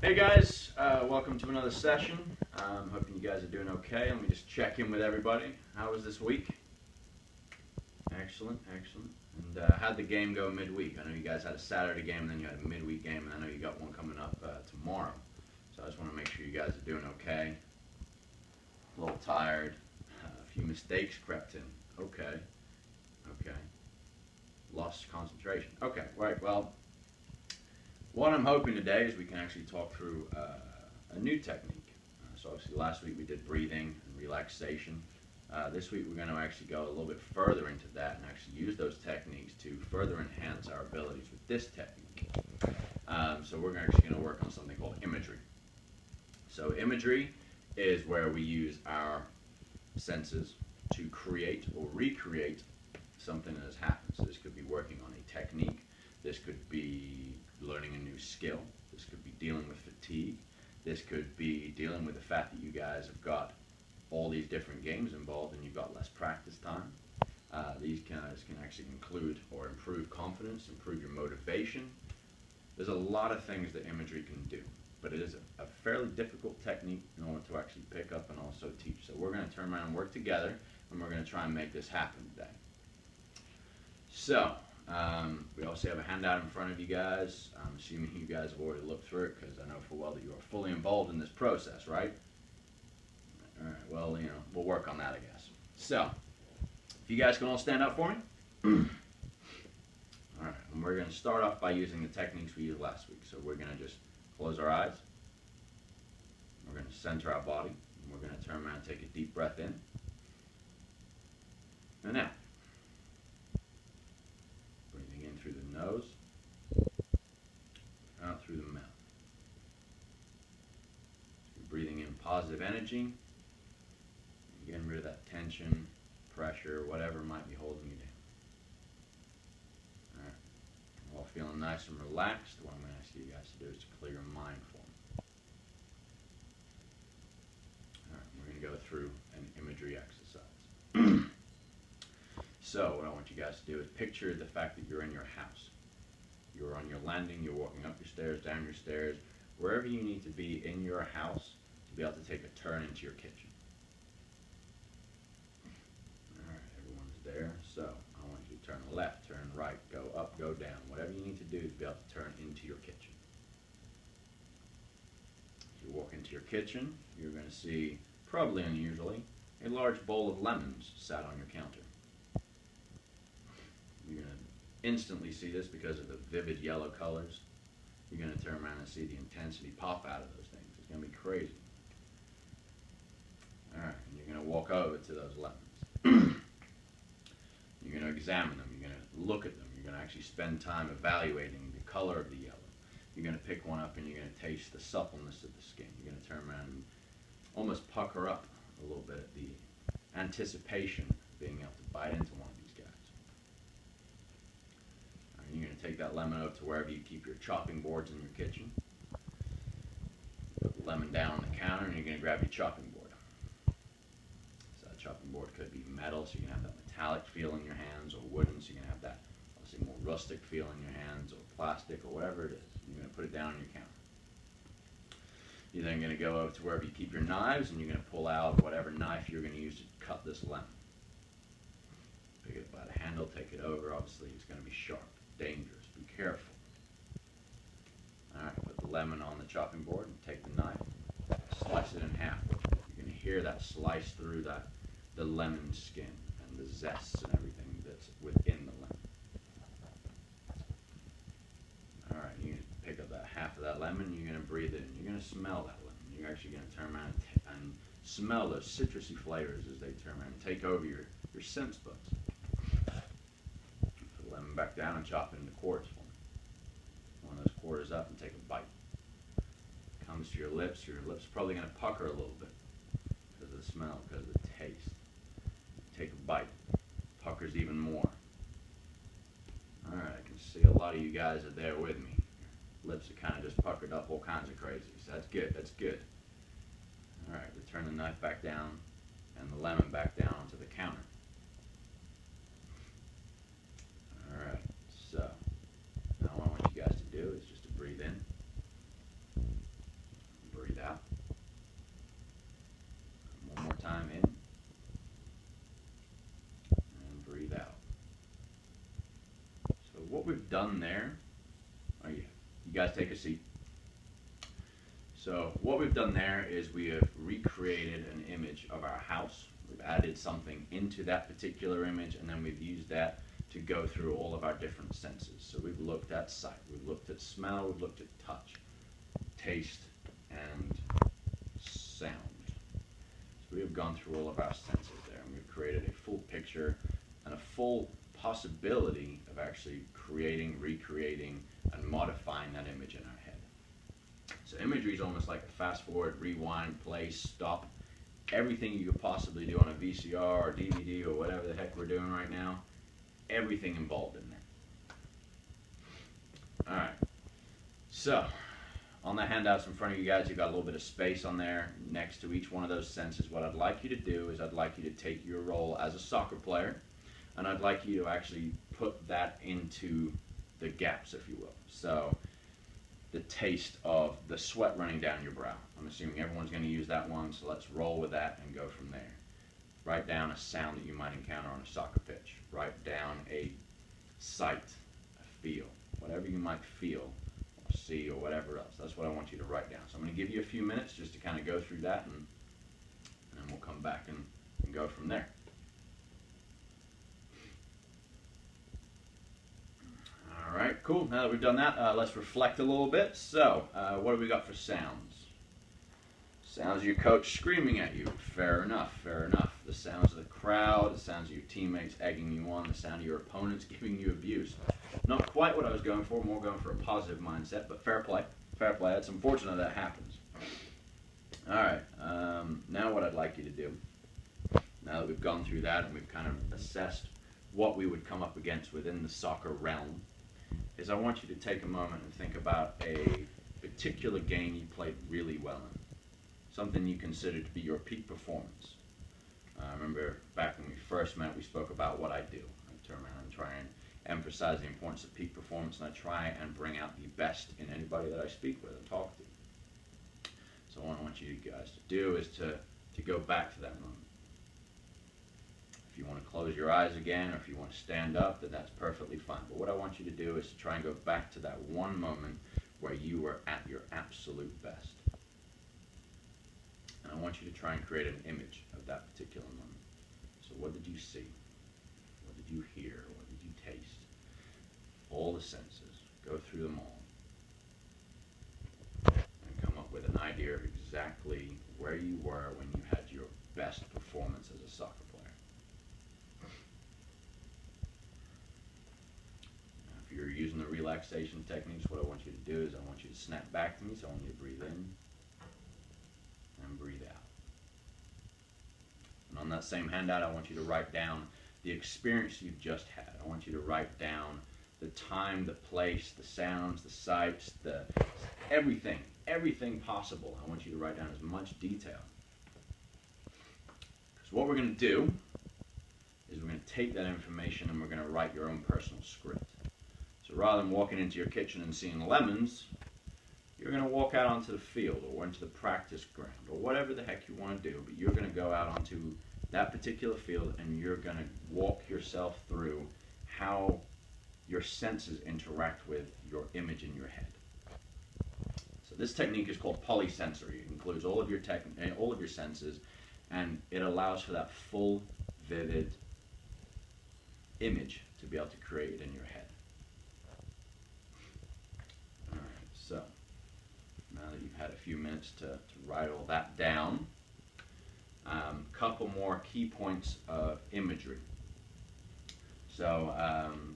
Hey guys, welcome to another session. Hoping you guys are doing okay. Let me just check in with everybody. How was this week? Excellent, excellent. And how'd the game go midweek? I know you guys had a Saturday game, and then you had a midweek game, and I know you got one coming up tomorrow. So I just want to make sure you guys are doing okay. A little tired. A few mistakes crept in. Okay, okay. Lost concentration. Okay, right, well, what I'm hoping today is we can actually talk through a new technique. So obviously last week we did breathing and relaxation. This week we're going to actually go a little bit further into that and actually use those techniques to further enhance our abilities with this technique. So we're actually going to work on something called imagery. So imagery is where we use our senses to create or recreate something that has happened. So this could be working on a technique. This could be learning a new skill. This could be dealing with fatigue. This could be dealing with the fact that you guys have got all these different games involved and you've got less practice time. These guys can actually include or improve confidence, improve your motivation. There's a lot of things that imagery can do, but it is a fairly difficult technique in order to actually pick up and also teach. So we're going to turn around and work together, and we're going to try and make this happen today. So, we also have a handout in front of you guys. I'm assuming you guys have already looked through it because I know full well that you are fully involved in this process, right? All right, well, we'll work on that, I guess. So, if you guys can all stand up for me. All right, and we're going to start off by using the techniques we used last week. So we're going to just close our eyes. We're going to center our body. And we're going to turn around and take a deep breath in. And out. Breathing in through the nose. Out through the mouth. You're breathing in positive energy. You're getting rid of that tension, pressure, whatever might be holding you down. Alright. All feeling nice and relaxed. What I'm going to ask you guys to do is to clear your mind for me. Alright, we're going to go through an imagery exercise. So what I want you guys to do is picture the fact that you're in your house. You're on your landing, you're walking up your stairs, down your stairs, wherever you need to be in your house to be able to take a turn into your kitchen. Alright, everyone's there. So I want you to turn left, turn right, go up, go down. Whatever you need to do to be able to turn into your kitchen. As you walk into your kitchen, you're going to see, probably unusually, a large bowl of lemons sat on your counter. You're going to instantly see this because of the vivid yellow colors. You're going to turn around and see the intensity pop out of those things. It's going to be crazy. Alright, and you're going to walk over to those lemons. You're going to examine them. You're going to look at them. You're going to actually spend time evaluating the color of the yellow. You're going to pick one up and you're going to taste the suppleness of the skin. You're going to turn around and almost pucker up a little bit at the anticipation of being able to bite into one of these guys. You're going to take that lemon over to wherever you keep your chopping boards in your kitchen. Put the lemon down on the counter and you're going to grab your chopping board. So that chopping board could be metal, so you can have that metallic feel in your hands, or wooden, so you can have that obviously more rustic feel in your hands, or plastic, or whatever it is. You're going to put it down on your counter. You're then going to go over to wherever you keep your knives and you're going to pull out whatever knife you're going to use to cut this lemon. Pick it by the handle, take it over. Obviously it's going to be sharp. Dangerous. Be careful. Alright, put the lemon on the chopping board and take the knife, slice it in half. You're going to hear that slice through the lemon skin and the zest and everything that's within the lemon. Alright, you're going to pick up that half of that lemon, you're going to breathe it in. You're going to smell that lemon. You're actually going to turn around and smell those citrusy flavors as they turn around and take over your sense buds. Back down and chop it into quarters for me. One of those quarters up and take a bite. Comes to your lips are probably going to pucker a little bit because of the smell, because of the taste. Take a bite. Puckers even more. Alright, I can see a lot of you guys are there with me. Your lips are kind of just puckered up all kinds of crazy. So that's good, that's good. Alright, return the knife back down and the lemon back down onto the counter. Alright, so now what I want you guys to do is just to breathe in what we've done there, oh yeah, you guys take a seat. So what we've done there is we have recreated an image of our house. We've added something into that particular image, and then we've used that to go through all of our different senses. So we've looked at sight, we've looked at smell, we've looked at touch, taste, and sound. So we have gone through all of our senses there, and we've created a full picture and a full possibility of actually creating, recreating, and modifying that image in our head. So imagery is almost like a fast forward, rewind, play, stop, everything you could possibly do on a VCR or DVD or whatever the heck we're doing right now, everything involved in there. Alright, so on the handouts in front of you guys, you've got a little bit of space on there next to each one of those senses. What I'd like you to do is I'd like you to take your role as a soccer player, and I'd like you to actually put that into the gaps, if you will. So the taste of the sweat running down your brow. I'm assuming everyone's going to use that one, so let's roll with that and go from there. Write down a sound that you might encounter on a soccer pitch. Write down a sight, a feel, whatever you might feel or see or whatever else. That's what I want you to write down. So I'm going to give you a few minutes just to kind of go through that, and then we'll come back and go from there. All right, cool. Now that we've done that, let's reflect a little bit. So, what have we got for sounds? Sounds of your coach screaming at you. Fair enough, fair enough. The sounds of the crowd, the sounds of your teammates egging you on, the sound of your opponents giving you abuse. Not quite what I was going for, more going for a positive mindset, but fair play. Fair play. It's unfortunate that happens. All right, now what I'd like you to do, now that we've gone through that and we've kind of assessed what we would come up against within the soccer realm, is I want you to take a moment and think about a particular game you played really well in. Something you consider to be your peak performance. I remember back when we first met, we spoke about what I do. I turn around and try and emphasize the importance of peak performance, and I try and bring out the best in anybody that I speak with and talk to. So what I want you guys to do is to go back to that moment. If you want to close your eyes again, or if you want to stand up, then that's perfectly fine. But what I want you to do is to try and go back to that one moment where you were at your absolute best. And I want you to try and create an image of that particular moment. So what did you see? What did you hear? What did you taste? All the senses. Go through them all. And come up with an idea of exactly where you were when you had your best performance as a soccer player. Now, if you're using the relaxation techniques, what I want you to do is I want you to snap back to me. So I want you to breathe in and breathe out. And on that same handout, I want you to write down the experience you've just had. I want you to write down the time, the place, the sounds, the sights, the everything possible. I want you to write down as much detail. Because what we're going to do is we're going to take that information and we're going to write your own personal script. So rather than walking into your kitchen and seeing lemons, you're going to walk out onto the field or into the practice ground or whatever the heck you want to do, but you're going to go out onto that particular field and you're going to walk yourself through how your senses interact with your image in your head. So this technique is called polysensory. It includes all of your senses, and it allows for that full, vivid image to be able to create it in your head. All right, so now that you've had a few minutes to write all that down, couple more key points of imagery. So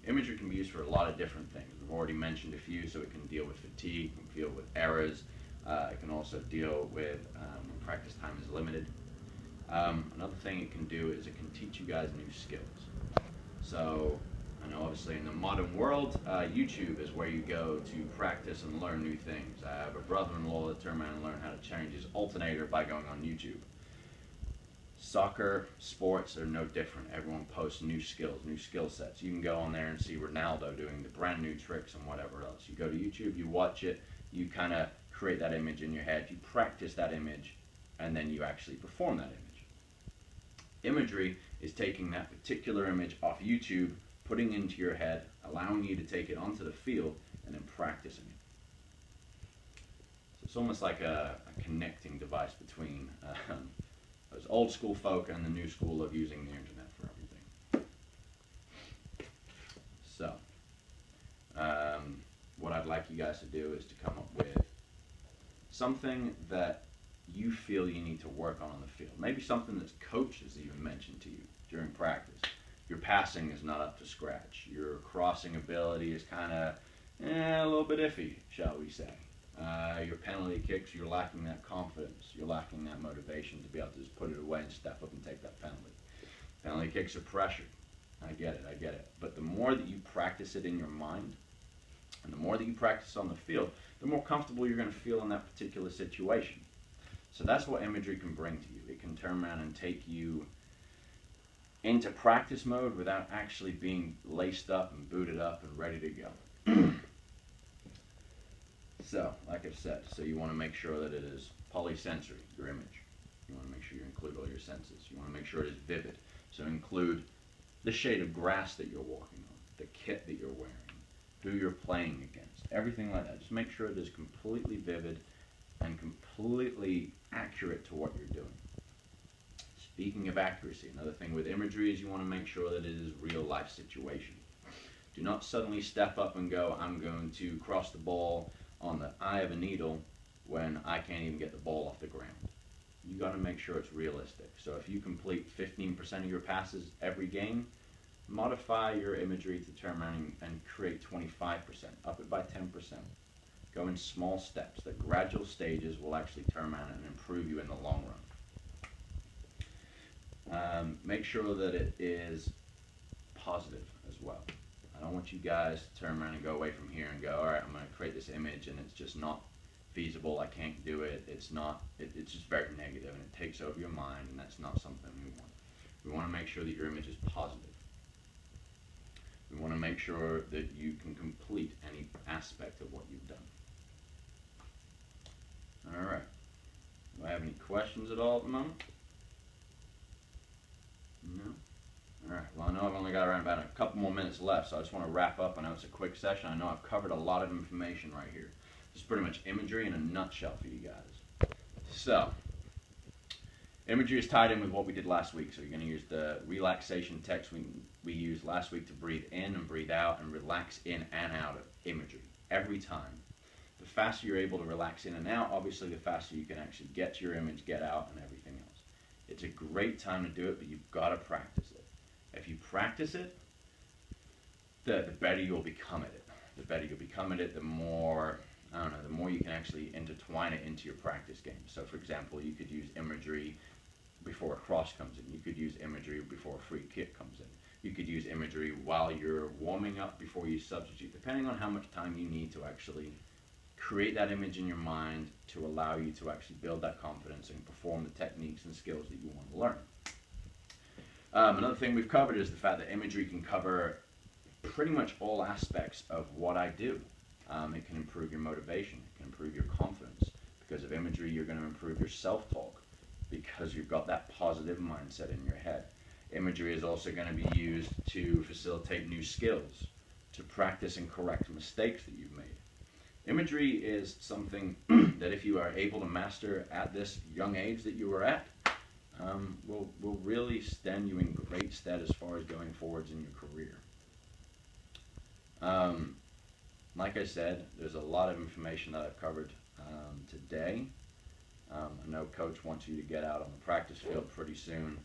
imagery can be used for a lot of different things. We've already mentioned a few, so it can deal with fatigue, it can deal with errors, it can also deal with when practice time is limited. Another thing it can do is it can teach you guys new skills. So I know obviously in the modern world, YouTube is where you go to practice and learn new things. I have a brother-in-law that turned around and learned how to change his alternator by going on YouTube. Soccer, sports are no different. Everyone posts new skills, new skill sets. You can go on there and see Ronaldo doing the brand new tricks and whatever else. You go to YouTube, you watch it, you kind of create that image in your head, you practice that image, and then you actually perform that image. Imagery is taking that particular image off YouTube, putting into your head, allowing you to take it onto the field, and then practicing it. So it's almost like a connecting device between those old school folk and the new school of using the internet for everything. So, what I'd like you guys to do is to come up with something that you feel you need to work on the field. Maybe something that coaches even mentioned to you during practice. Your passing is not up to scratch. Your crossing ability is kind of a little bit iffy, shall we say. Your penalty kicks, you're lacking that confidence. You're lacking that motivation to be able to just put it away and step up and take that penalty. Penalty kicks are pressured. I get it. But the more that you practice it in your mind, and the more that you practice on the field, the more comfortable you're going to feel in that particular situation. So that's what imagery can bring to you. It can turn around and take you into practice mode without actually being laced up and booted up and ready to go. So, like I've said, so you want to make sure that it is polysensory, your image. You want to make sure you include all your senses. You want to make sure it is vivid. So include the shade of grass that you're walking on, the kit that you're wearing, who you're playing against, everything like that. Just make sure it is completely vivid and completely accurate to what you're doing. Speaking of accuracy, another thing with imagery is you want to make sure that it is real life situation. Do not suddenly step up and go, I'm going to cross the ball on the eye of a needle when I can't even get the ball off the ground. You got to make sure it's realistic. So if you complete 15% of your passes every game, modify your imagery to turn around and create 25%, up it by 10%. Go in small steps. The gradual stages will actually turn around and improve you in the long run. Make sure that it is positive as well. I don't want you guys to turn around and go away from here and go, all right, I'm going to create this image and it's just not feasible, I can't do it, it's just very negative and it takes over your mind, and that's not something we want. We want to make sure that your image is positive. We want to make sure that you can complete any aspect of what you've done. All right. Do I have any questions at all at the moment? No? All right. Well, I know I've only got around about a couple more minutes left, so I just want to wrap up. I know it's a quick session. I know I've covered a lot of information right here. This is pretty much imagery in a nutshell for you guys. So, imagery is tied in with what we did last week. So you're going to use the relaxation text we used last week to breathe in and breathe out and relax in and out of imagery every time. The faster you're able to relax in and out, obviously the faster you can actually get to your image, get out, and everything else. It's a great time to do it, but you've got to practice it. If you practice it, the better you'll become at it. The better you'll become at it, the more, the more you can actually intertwine it into your practice game. So for example, you could use imagery before a cross comes in. You could use imagery before a free kick comes in. You could use imagery while you're warming up before you substitute, depending on how much time you need to actually create that image in your mind to allow you to actually build that confidence and perform the techniques and skills that you want to learn. Another thing we've covered is the fact that imagery can cover pretty much all aspects of what I do. It can improve your motivation, it can improve your confidence. Because of imagery, you're going to improve your self-talk because you've got that positive mindset in your head. Imagery is also going to be used to facilitate new skills, to practice and correct mistakes that you've made. Imagery is something that if you are able to master at this young age that you are at, will really stand you in great stead as far as going forwards in your career. Like I said, there's a lot of information that I've covered today. I know Coach wants you to get out on the practice field pretty soon,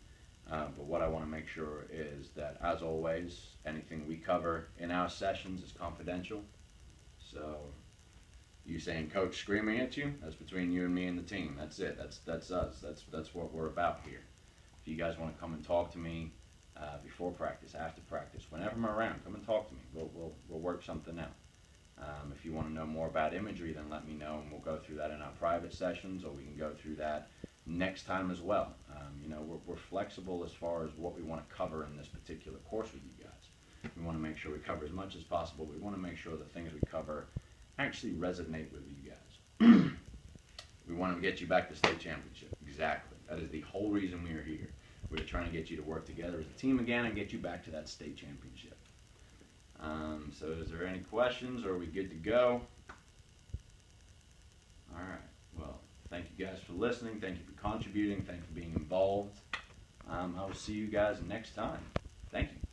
but what I want to make sure is that, as always, anything we cover in our sessions is confidential. So you saying Coach screaming at you, that's between you and me and the team. That's it. That's us. That's what we're about here. If you guys want to come and talk to me before practice, after practice, whenever I'm around, come and talk to me. We'll work something out. If you want to know more about imagery, then let me know, and we'll go through that in our private sessions, or we can go through that next time as well. We're flexible as far as what we want to cover in this particular course with you guys. We want to make sure we cover as much as possible. We want to make sure the things we cover actually resonate with you guys. We want to get you back to state championship. Exactly. That is the whole reason we are here. We're trying to get you to work together as a team again and get you back to that state championship. So is there any questions, or are we good to go? All right. Well, thank you guys for listening. Thank you for contributing. Thank you for being involved. I will see you guys next time. Thank you.